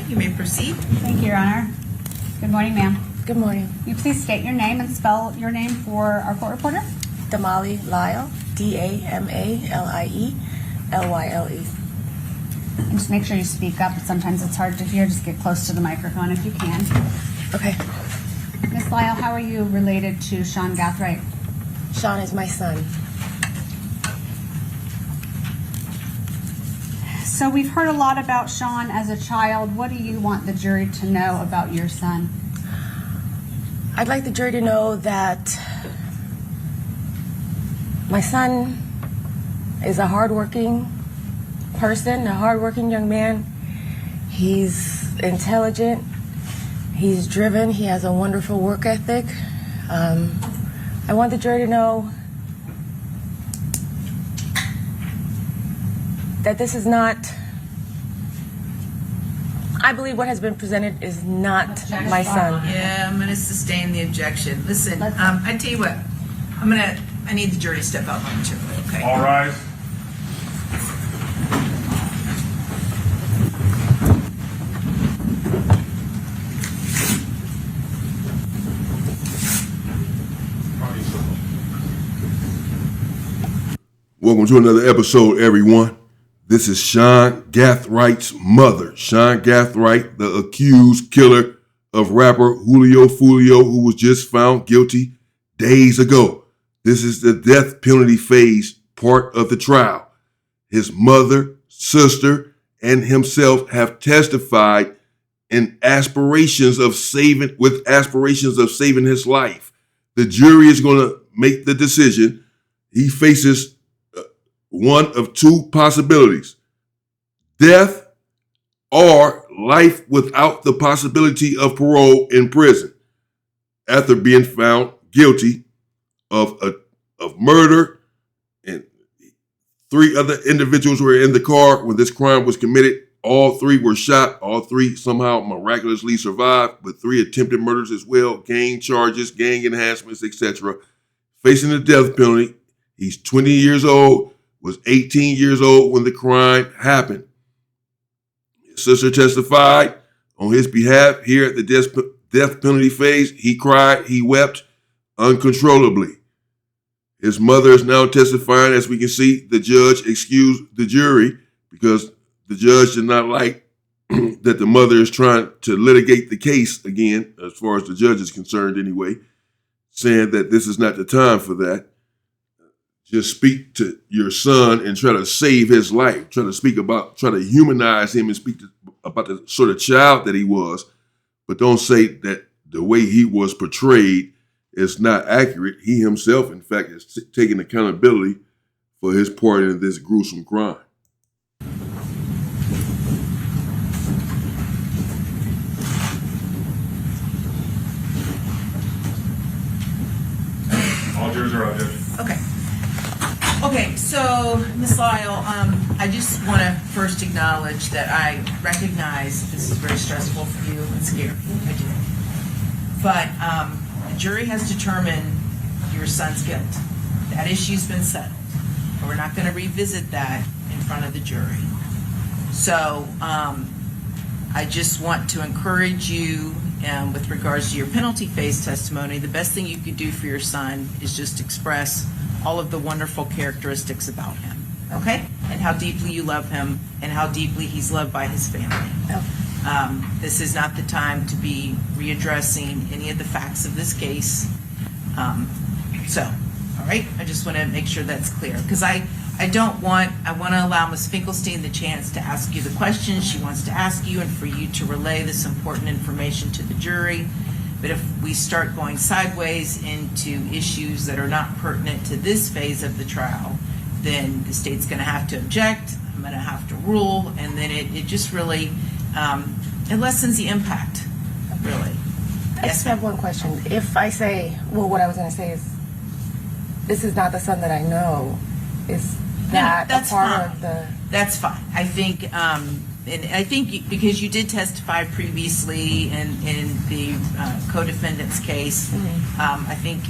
You may proceed. Thank you, Your Honor. Good morning, ma'am. Good morning. Will you please state your name and spell your name for our court reporter? Damali Lyle, Damallie, And just make sure you speak up. Sometimes it's hard to hear. Just get close to the microphone if you can. Okay. Miss Lyle, how are you related to Sean Gathright? Sean is my son. So we've heard a lot about Sean as a child. What do you want the jury to know about your son? I'd like the jury to know that my son is a hardworking person, a hardworking young man. He's intelligent. He's driven. He has a wonderful work ethic. I want the jury to know that this is not, I believe what has been presented is not my son. Yeah, I'm going to sustain the objection. Listen, I tell you what, I need the jury to step out momentarily, okay? All rise. Welcome to another episode, everyone. This is Sean Gathright's mother, Sean Gathright, the accused killer of rapper Julio Fulio, who was just found guilty days ago. This is the death penalty phase part of the trial. His mother, sister, and himself have testified with aspirations of saving his life. The jury is going to make the decision. He faces one of two possibilities: death or life without the possibility of parole in prison, after being found guilty of murder, and three other individuals were in the car when this crime was committed. All three were shot. All three somehow miraculously survived, but three attempted murders as well, gang charges, gang enhancements, etc. Facing the death penalty. He's 20 years old, was 18 years old when the crime happened. His sister testified on his behalf here at the death penalty phase. He cried, he wept uncontrollably. His mother is now testifying. As we can see, the judge excused the jury because the judge did not like that the mother is trying to litigate the case again, as far as the judge is concerned anyway, saying that this is not the time for that. Just speak to your son and try to save his life. Try to humanize him and speak about the sort of child that he was. But don't say that the way he was portrayed is not accurate. He himself, in fact, is taking accountability for his part in this gruesome crime. All jurors are out, Judge. Okay, so Ms. Lyle, I just want to first acknowledge that I recognize this is very stressful for you and scary. I do. But the jury has determined your son's guilt. That issue's been settled. And we're not going to revisit that in front of the jury. So I just want to encourage you with regards to your penalty phase testimony. The best thing you could do for your son is just express all of the wonderful characteristics about him, okay? And how deeply you love him and how deeply he's loved by his family. This is not the time to be readdressing any of the facts of this case. All right, I just want to make sure that's clear, because I want to allow Ms. Finkelstein the chance to ask you the questions she wants to ask you and for you to relay this important information to the jury. But if we start going sideways into issues that are not pertinent to this phase of the trial, then the state's going to have to object, I'm going to have to rule, and then it just really, it lessens the impact, really. I just have one question. If I say, well, what I was going to say is, this is not the son that I know, is that that's a part fine. of the... That's fine. I think, and I think because you did testify previously in the co-defendant's case, I think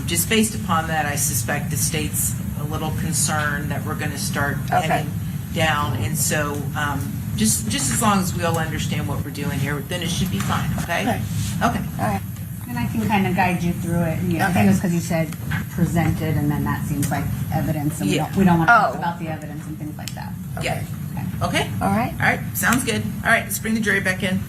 just based upon that, I suspect the state's a little concerned that we're going to start heading down, and so Just as long as we all understand what we're doing here, then it should be fine, okay? Okay. Okay. All right. And I can kind of guide you through it. And, I think it was because you said presented, and then that seems like evidence, and Yeah. we don't want to talk Oh. about the evidence and things like that. Yeah. Okay. Okay? All right. All right, sounds good. All right, let's bring the jury back in.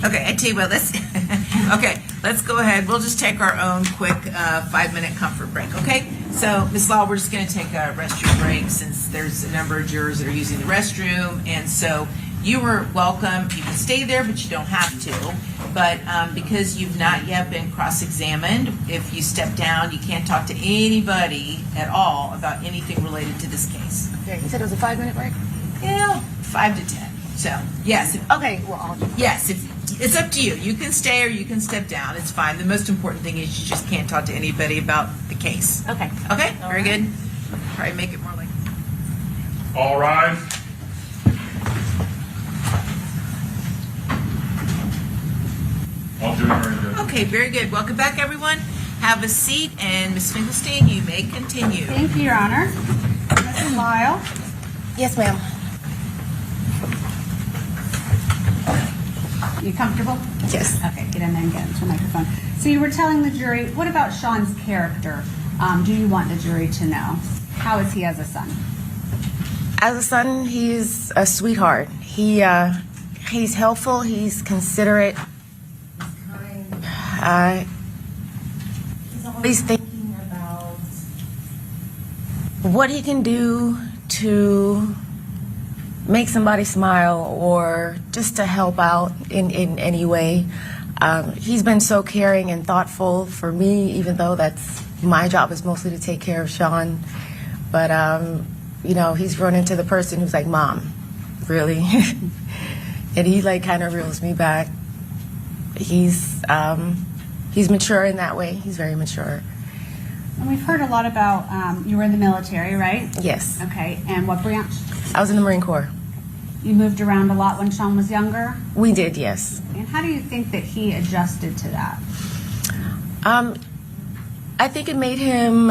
Okay, I tell you what, let's go ahead. We'll just take our own quick 5-minute comfort break, okay? So, Ms. Law, we're just going to take a restroom break since there's a number of jurors that are using the restroom. And so you were welcome. You can stay there, but you don't have to. But because you've not yet been cross-examined, if you step down, you can't talk to anybody at all about anything related to this case. Okay. You said it was a 5-minute break? Yeah, 5 to 10. So, yes, Okay. Well, I'll yes, it's up to you. You can stay or you can step down. It's fine. The most important thing is you just can't talk to anybody about the case. Okay. Okay? Very good. Probably make it more like. All rise. All doing very good. Okay, very good. Welcome back, everyone. Have a seat, and Ms. Finkelstein, you may continue. Thank you, Your Honor. Mrs. Lyle. Yes, ma'am. You comfortable? Yes. Okay, get in there and get into the microphone. So you were telling the jury, what about Sean's character? Do you want the jury to know? How is he as a son? As a son, he's a sweetheart. He's helpful. He's considerate. He's kind. He's always thinking about what he can do to make somebody smile or just to help out in any way. He's been so caring and thoughtful for me, even though that's my job is mostly to take care of Sean. But he's run into the person who's like, Mom, really? And he like kind of reels me back. He's mature in that way. He's very mature. And we've heard a lot about, you were in the military, right? Yes. Okay, and what branch? I was in the Marine Corps. You moved around a lot when Sean was younger? We did, yes. And how do you think that he adjusted to that? I think it made him.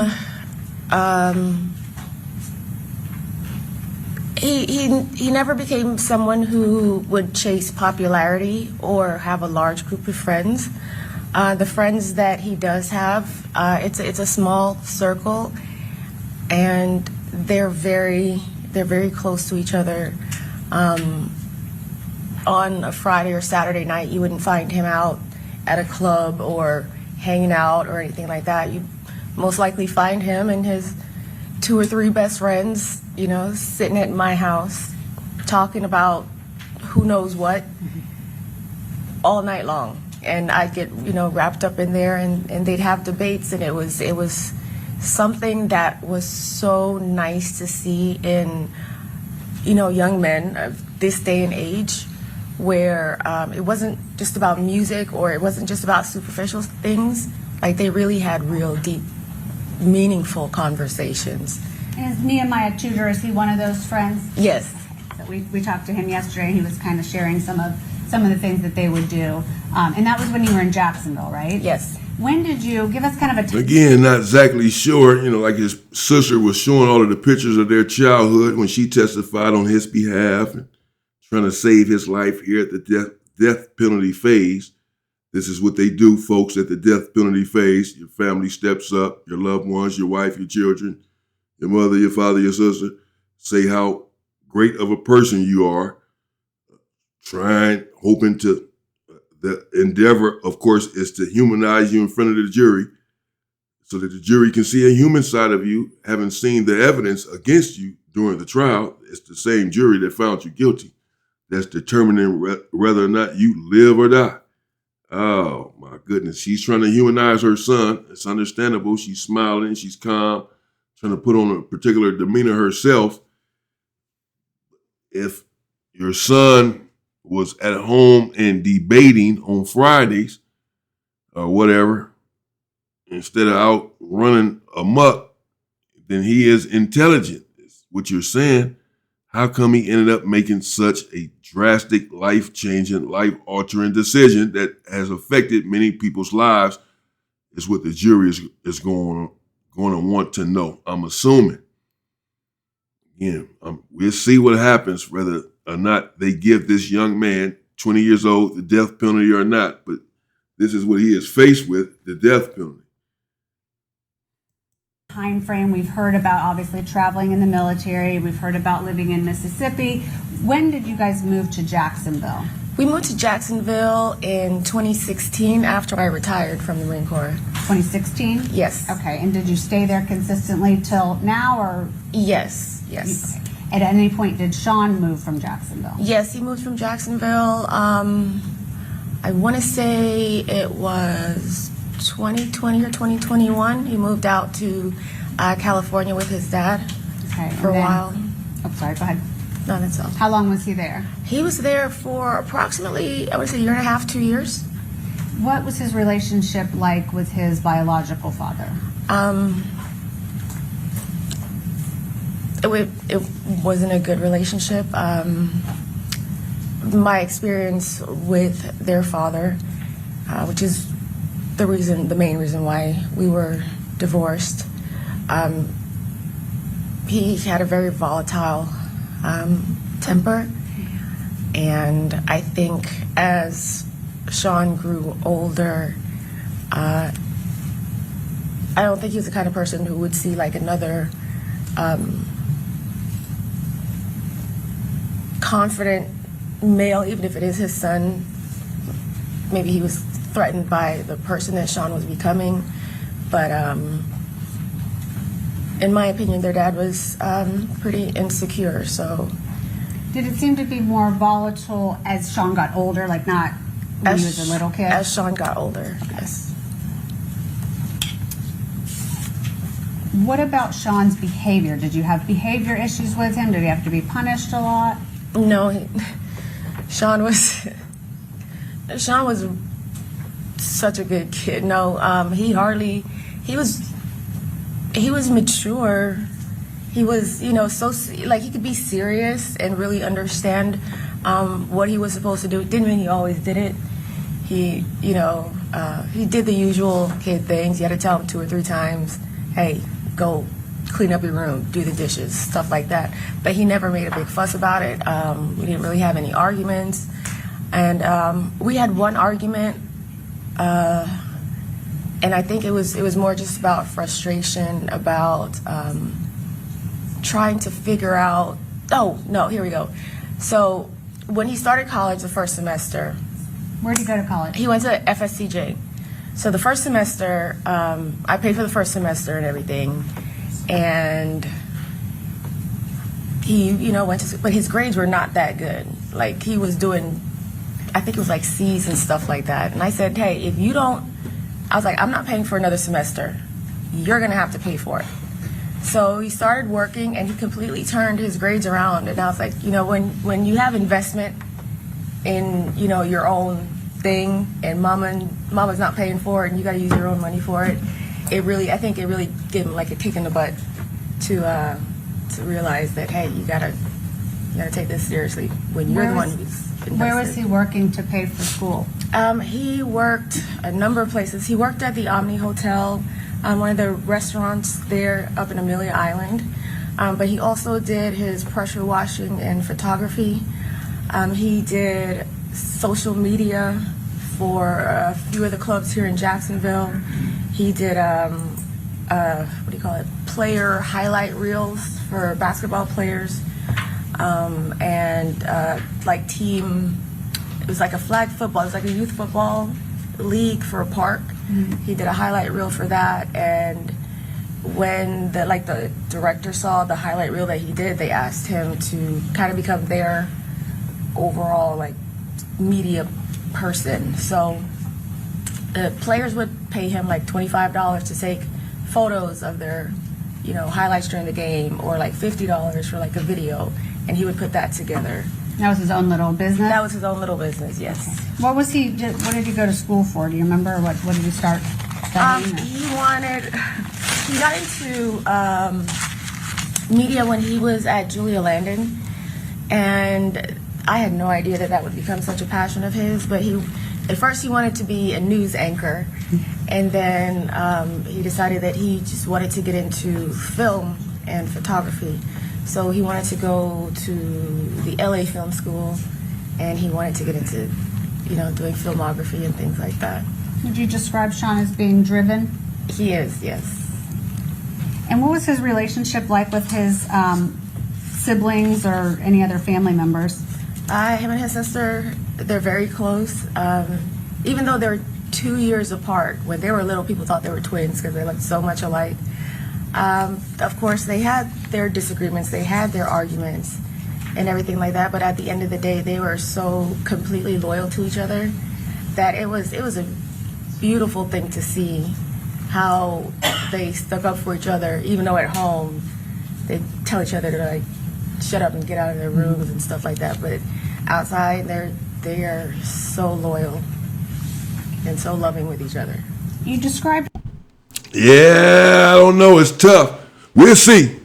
He never became someone who would chase popularity or have a large group of friends. The friends that he does have, it's a small circle, and they're very close to each other. On a Friday or Saturday night, you wouldn't find him out at a club or hanging out or anything like that. You'd most likely find him and his 2 or 3 best friends, sitting at my house talking about who knows what all night long. And I'd get, wrapped up in there and they'd have debates, and it was something that was so nice to see in, young men of this day and age, where it wasn't just about music or it wasn't just about superficial things. Like, they really had real deep, meaningful conversations. And is Nehemiah Tudor, is he one of those friends? Yes. So we talked to him yesterday, and he was kind of sharing some of the things that they would do. And that was when you were in Jacksonville, right? Yes. When did you give us kind of a Again, not exactly sure. Like his sister was showing all of the pictures of their childhood when she testified on his behalf and trying to save his life here at the death penalty phase. This is what they do, folks, at the death penalty phase. Your family steps up, your loved ones, your wife, your children, your mother, your father, your sister, say how great of a person you are, hoping to. The endeavor, of course, is to humanize you in front of the jury so that the jury can see a human side of you, having seen the evidence against you during the trial. It's the same jury that found you guilty that's determining whether or not you live or die. Oh, my goodness. She's trying to humanize her son. It's understandable. She's smiling. She's calm, trying to put on a particular demeanor herself. If your son was at home and debating on Fridays or whatever, instead of out running amok, then he is intelligent, is what you're saying. How come he ended up making such a drastic, life-changing, life-altering decision that has affected many people's lives is what the jury is going to want to know, I'm assuming. Again, we'll see what happens, whether or not they give this young man, 20 years old, the death penalty or not. But this is what he is faced with, the death penalty. Time frame, we've heard about obviously traveling in the military, we've heard about living in Mississippi. When did you guys move to Jacksonville? We moved to Jacksonville in 2016 after I retired from the Marine Corps. 2016? Yes. Okay, and did you stay there consistently till now, or? Yes. Okay. At any point, did Sean move from Jacksonville? Yes, he moved from Jacksonville. I want to say it was 2020 or 2021. He moved out to California with his dad for a while. Oh, sorry, go ahead. No, that's all. How long was he there? He was there for approximately, I would say, a year and a half, 2 years. What was his relationship like with his biological father? It wasn't a good relationship. My experience with their father, which is the main reason why we were divorced, he had a very volatile temper, and I think as Sean grew older, I don't think he was the kind of person who would see like another confident male, even if it is his son. Maybe he was threatened by the person that Sean was becoming, but in my opinion, their dad was pretty insecure. So, did it seem to be more volatile as Sean got older, like not when he was a little kid? As Sean got older, yes. What about Sean's behavior? Did you have behavior issues with him? Did he have to be punished a lot? No, Sean was such a good kid. No, he was mature. He was, so like he could be serious and really understand what he was supposed to do. Didn't mean he always did it. He did the usual kid things. You had to tell him 2 or 3 times, hey, go clean up your room, do the dishes, stuff like that. But he never made a big fuss about it. We didn't really have any arguments. And we had one argument, and I think it was more just about frustration, about trying to figure out, oh, no, here we go. So when he started college the first semester. Where did he go to college? He went to FSCJ. So the first semester, I paid for the first semester and everything. And he, went to, but his grades were not that good. Like he was doing, I think it was like C's and stuff like that. And I said, hey, if you don't, I was like, I'm not paying for another semester. You're going to have to pay for it. So he started working and he completely turned his grades around. And I was like, when you have investment in, your own thing and mama's not paying for it and you got to use your own money for it, I think it really gave him like a kick in the butt to realize that, hey, you gotta take this seriously when you're the one who's invested. Where was he working to pay for school? He worked a number of places. He worked at the Omni Hotel, one of the restaurants there up in Amelia Island. But he also did his pressure washing and photography. He did social media for a few of the clubs here in Jacksonville. He did, player highlight reels for basketball players. Team, it was like a flag football, it was like a youth football league for a park. Mm-hmm. He did a highlight reel for that, and when the director saw the highlight reel that he did, they asked him to kind of become their overall media person. So the players would pay him $25 to take photos of their highlights during the game, or $50 for a video, and he would put that together. That was his own little business? That was his own little business, yes. Okay. What did he go to school for? Do you remember? What did he start studying? He got into media when he was at Julia Landon. And I had no idea that that would become such a passion of his, but at first he wanted to be a news anchor, and then he decided that he just wanted to get into film and photography. So he wanted to go to the LA Film School, and he wanted to get into, doing filmography and things like that. Would you describe Sean as being driven? He is, yes. And what was his relationship like with his siblings or any other family members? Him and his sister, they're very close. Even though they're 2 years apart, when they were little, people thought they were twins because they looked so much alike. Of course, they had their disagreements, they had their arguments and everything like that, but at the end of the day, they were so completely loyal to each other that it was a beautiful thing to see how they stuck up for each other, even though at home they tell each other to like shut up and get out of their rooms and stuff like that. But outside, they are so loyal and so loving with each other. You described. Yeah, I don't know. It's tough. We'll see.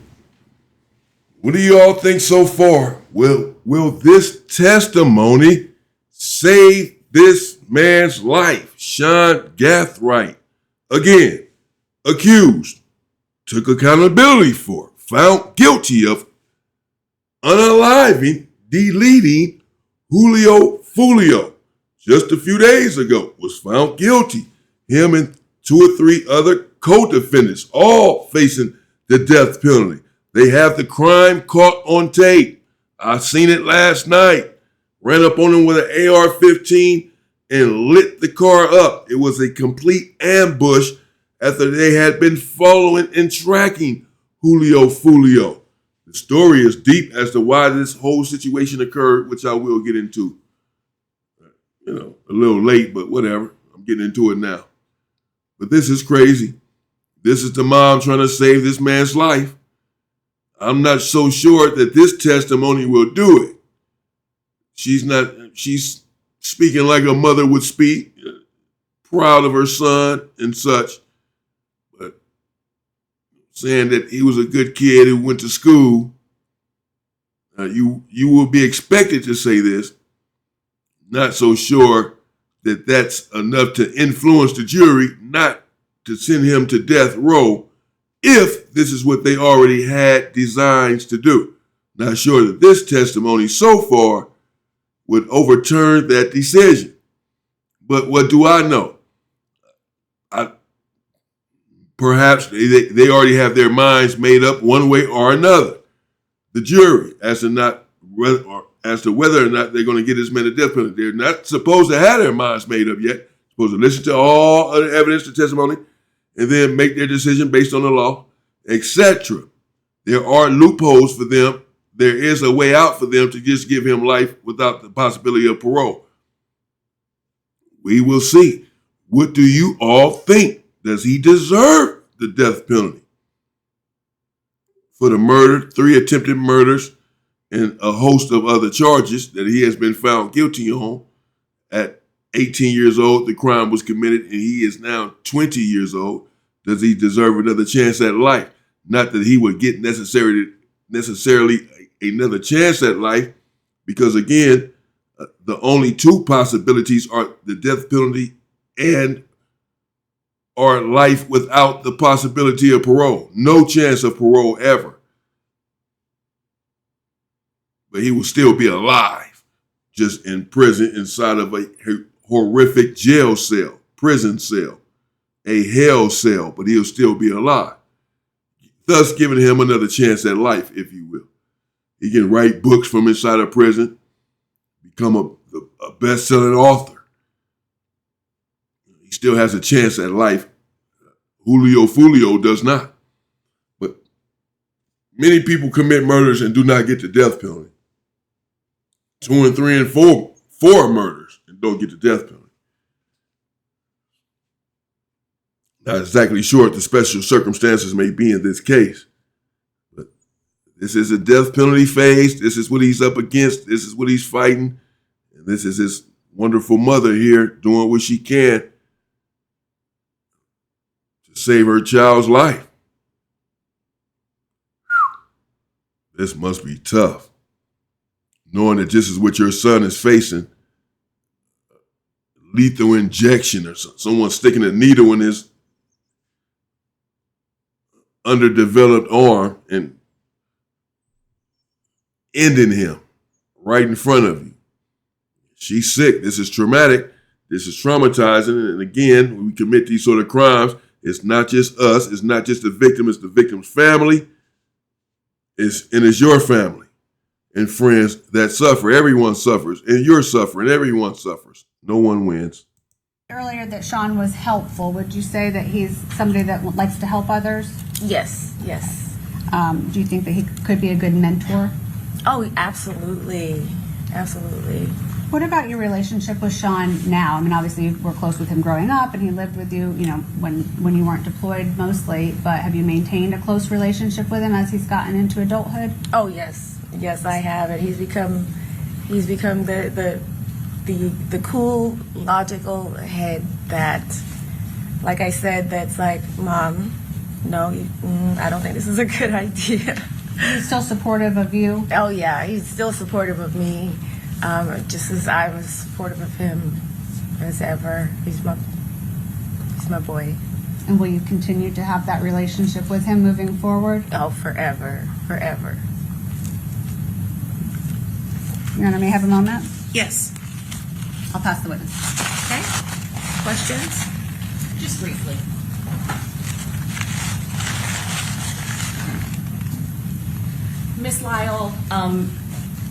What do you all think so far? Will this testimony save this man's life? Sean Gathright, again, accused, took accountability for, found guilty of unaliving, deleting Julio Fulio. Just a few days ago, was found guilty. Him and 2 or 3 other co-defendants, all facing the death penalty. They have the crime caught on tape. I seen it last night. Ran up on him with an AR-15 and lit the car up. It was a complete ambush after they had been following and tracking Julio Fulio. The story is deep as to why this whole situation occurred, which I will get into. A little late, but whatever. I'm getting into it now. But this is crazy. This is the mom trying to save this man's life. I'm not so sure that this testimony will do it. She's speaking like a mother would speak, proud of her son and such, but saying that he was a good kid who went to school. You will be expected to say this. Not so sure that that's enough to influence the jury not to send him to death row if this is what they already had designs to do. Not sure that this testimony so far would overturn that decision. But what do I know? Perhaps they already have their minds made up one way or another. The jury, as to whether or not they're going to get this man a death penalty. They're not supposed to have their minds made up yet. Supposed to listen to all of the evidence, the testimony, and then make their decision based on the law, etc. There are loopholes for them. There is a way out for them to just give him life without the possibility of parole. We will see. What do you all think? Does he deserve the death penalty for the murder, 3 attempted murders, and a host of other charges that he has been found guilty on? At 18 years old, the crime was committed, and he is now 20 years old. Does he deserve another chance at life? Not that he would get necessarily another chance at life, because again, the only 2 possibilities are the death penalty and or life without the possibility of parole. No chance of parole ever. But he will still be alive, just in prison inside of a horrific jail cell, prison cell, a hell cell, but he'll still be alive. Thus giving him another chance at life, if you will. He can write books from inside of prison, become a best-selling author. He still has a chance at life. Julio Fulio does not. But many people commit murders and do not get the death penalty. 2 and 3 and 4 murders and don't get the death penalty. Not exactly sure what the special circumstances may be in this case. But this is a death penalty phase. This is what he's up against. This is what he's fighting. And this is his wonderful mother here doing what she can to save her child's life. This must be tough. knowing that this is what your son is facing, lethal injection or someone sticking a needle in his underdeveloped arm and ending him right in front of you. She's sick. This is traumatic. This is traumatizing. And again, when we commit these sort of crimes, it's not just us. It's not just the victim. It's the victim's family. It's your family and friends that suffer. Everyone suffers. And you're suffering. Everyone suffers. No one wins. Earlier that Sean was helpful. Would you say that he's somebody that likes to help others? Yes. Do you think that he could be a good mentor? Oh, absolutely. Absolutely. What about your relationship with Sean now? I mean, obviously you were close with him growing up and he lived with you, when you weren't deployed mostly, but have you maintained a close relationship with him as he's gotten into adulthood? Oh, yes. Yes, I have it. He's become the cool, logical head that, like I said, that's like, Mom, no, I don't think this is a good idea. He's still supportive of you? Oh, yeah, he's still supportive of me, just as I was supportive of him as ever. He's my boy. And will you continue to have that relationship with him moving forward? Oh, forever. Your Honor, may I have a moment? Yes. I'll pass the witness. Okay. Questions? Just briefly. Miss Lyle,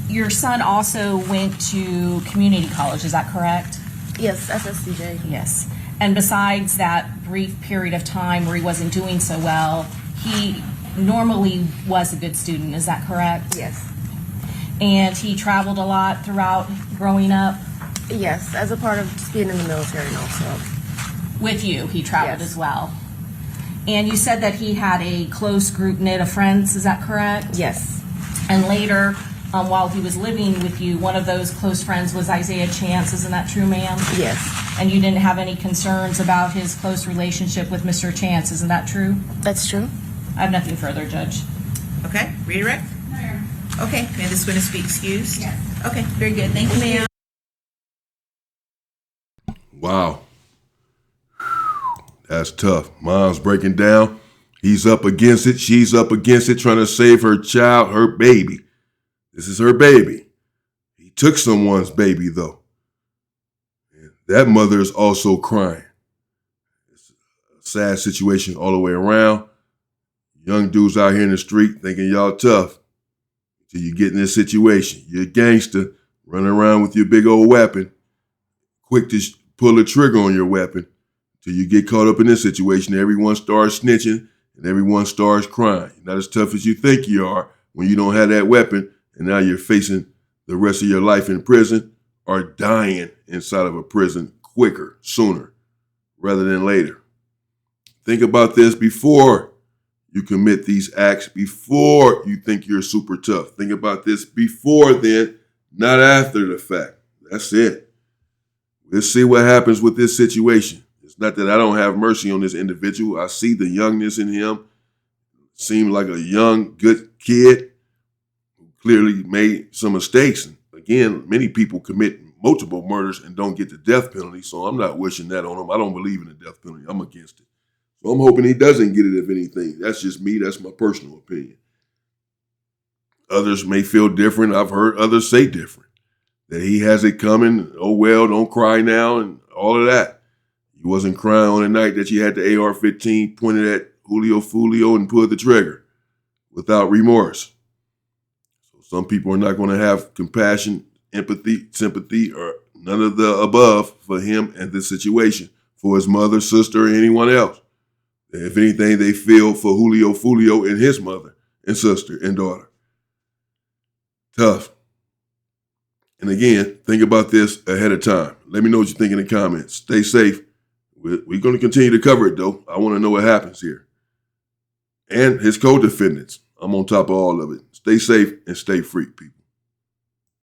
your son also went to community college, is that correct? Yes, SSCJ. Yes. And besides that brief period of time where he wasn't doing so well, he normally was a good student, is that correct? Yes. And he traveled a lot throughout growing up? Yes, as a part of just being in the military and also. With you, he traveled Yes. as well. And you said that he had a close group knit of friends, is that correct? Yes. And later, while he was living with you, one of those close friends was Isaiah Chance, isn't that true, ma'am? Yes. And you didn't have any concerns about his close relationship with Mr. Chance, isn't that true? That's true. I have nothing further, Judge. Okay. Redirect? No, Your Honor. Okay. May this witness be excused? Yes. Okay. Very good. Thank you, ma'am. Wow. That's tough. Mom's breaking down. He's up against it. She's up against it, trying to save her child, her baby. This is her baby. He took someone's baby, though. And that mother is also crying. It's a sad situation all the way around. Young dudes out here in the street thinking y'all tough until you get in this situation. You're a gangster, running around with your big old weapon, quick to pull the trigger on your weapon. Till you get caught up in this situation, everyone starts snitching and everyone starts crying. You're not as tough as you think you are when you don't have that weapon, and now you're facing the rest of your life in prison or dying inside of a prison quicker, sooner, rather than later. Think about this before you commit these acts, before you think you're super tough. Think about this before then, not after the fact. That's it. Let's see what happens with this situation. It's not that I don't have mercy on this individual. I see the youngness in him. Seemed like a young, good kid who clearly made some mistakes. And again, many people commit multiple murders and don't get the death penalty, so I'm not wishing that on him. I don't believe in the death penalty. I'm against it. So I'm hoping he doesn't get it, if anything. That's just me. That's my personal opinion. Others may feel different. I've heard others say different, that he has it coming. Oh, well, don't cry now and all of that. You wasn't crying on the night that you had the AR-15 pointed at Julio Fulio and pulled the trigger without remorse. So some people are not going to have compassion, empathy, sympathy, or none of the above for him and this situation, for his mother, sister, or anyone else. If anything, they feel for Julio Fulio and his mother and sister and daughter. Tough. And again, think about this ahead of time. Let me know what you think in the comments. Stay safe. We're going to continue to cover it, though. I want to know what happens here. And his co-defendants. I'm on top of all of it. Stay safe and stay free, people.